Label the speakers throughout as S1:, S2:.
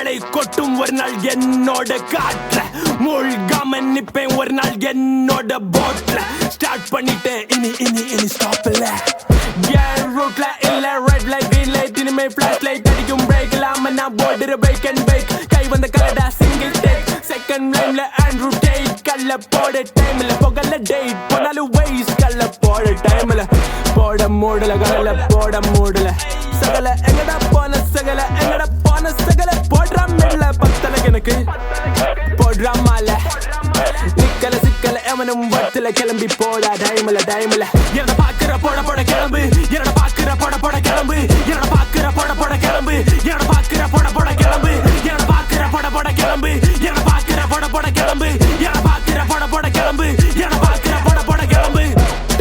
S1: மழை கொட்டும் ஒரு நாள் என்னோட காற்ற மூழ்காம நிப்பேன் ஒரு நாள் என்னோட போட்ல ஸ்டார்ட் பண்ணிட்டேன் இனி இனி இனி ஸ்டாப்ல ரூட்ல இல்ல ரெட் லைட் கிரீன் லைட் இனிமே ஃபிளாஷ் லைட் அடிக்கும் பிரேக் இல்லாம நான் போடுற பைக் அண்ட் பைக் கை வந்த கலடா சிங்கிள் டேக் செகண்ட் லைன்ல ஆண்ட்ரூ டேட் கல்ல போட டைம்ல புகல்ல டேட் போனாலும் வைஸ் கல்ல போட டைம்ல போட மூடல கல்ல போட மூடல சகல எங்கடா போன சகல எங்கடா போன சகல போடுறா மிடல பத்தல எனக்கு போடுறா மாலை நிக்கல சிக்கல எவனும் வத்துல கிளம்பி போடா டைம்ல டைம்ல என்ன பாக்குற போட போட கிளம்பு என்ன பாக்குற போட போட கிளம்பு என்ன பாக்குற போட போட கிளம்பு என்ன பாக்குற போட போட கிளம்பு என்ன பாக்குற போட போட கிளம்பு என்ன பாக்குற போட போட கிளம்பு என்ன பாக்குற போட போட கிளம்பு என்ன பாக்குற போட போட கிளம்பு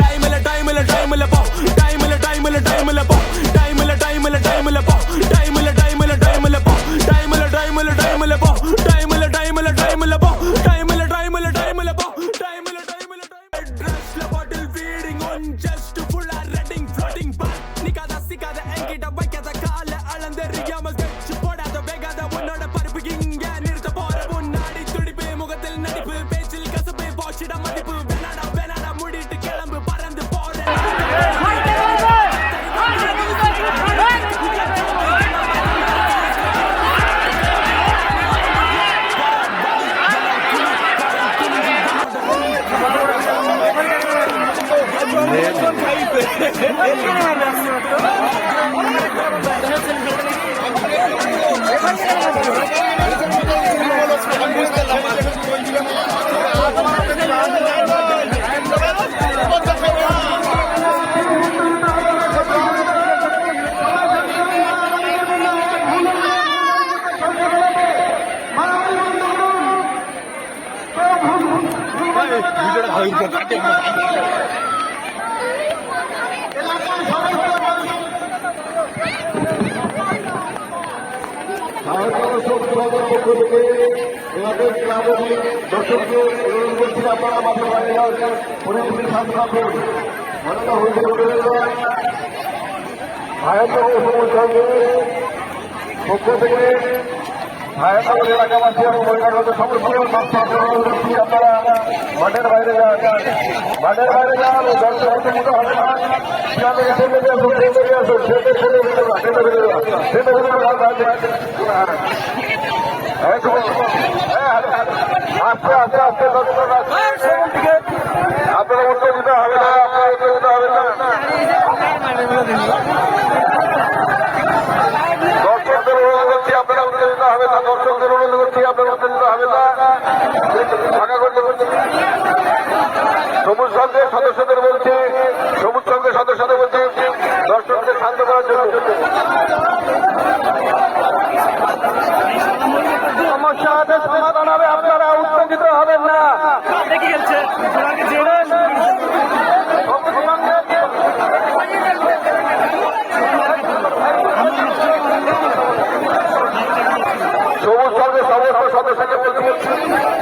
S1: டைம்ல டைம்ல டைம்ல போ டைம்ல டைம்ல டைம்ல போ டைம்ல டைம்ல டைம்ல போ டைம்ல டைம்ல டைம்ல போ டைம்ல டைம்ல டைம்ல போ டைம்ல டைம்ல டைம்ல போ டைம்ல டைம்ல டைம்ல போ டைம்ல டைம்ல டைம் ட்ரெஸ்ல பாட்டில் feeding on just full reading floating back நிக்காத சிக்காத என்கிட்ட வைக்காத கால அளந்தறியாம கட்சி போடாத வேகாத உன்னோட பருப்பு இங்க நிறுத்த போற முன்னாடி துடிப்பு முகத்தில் நடிப்பு பேச்சில் கசப்பு போச்சிட மதிப்பு வேணாடா வேணாடா மூடிட்டு கிளம்பு பறந்து போறேன்
S2: ভারতের এলাকাবাসী এবং বহিরাগত সমর্থনের মাধ্যমে আপনারা মাঠের বাইরে যান মাঠের বাইরে যান দর্শক হতে মতো হবে না সেখানে এসে বেরিয়ে আসুন বেরিয়ে আসুন সেটা ছেড়ে বেরো না সেটা বেরো না সেটা বেরো না আস্তে আস্তে আস্তে আপনারা উত্তর দিতে হবে না আপনারা উত্তর দিতে হবে না আপনারা উত্তর দিতে হবে না দর্শকদের অনুরোধ করছি আপনারা উত্তর দিতে হবে না ফাঁকা করতে সবুজ সংঘের সদস্যদের বলছি সবুজ সংঘের সদস্যদের বলছি দর্শকদের শান্ত করার জন্য সমস্যাদের সমাধান হবে আপনারা উত্তর দিতে হবেন না সবুজ সংঘের সমস্ত সদস্যকে বলছি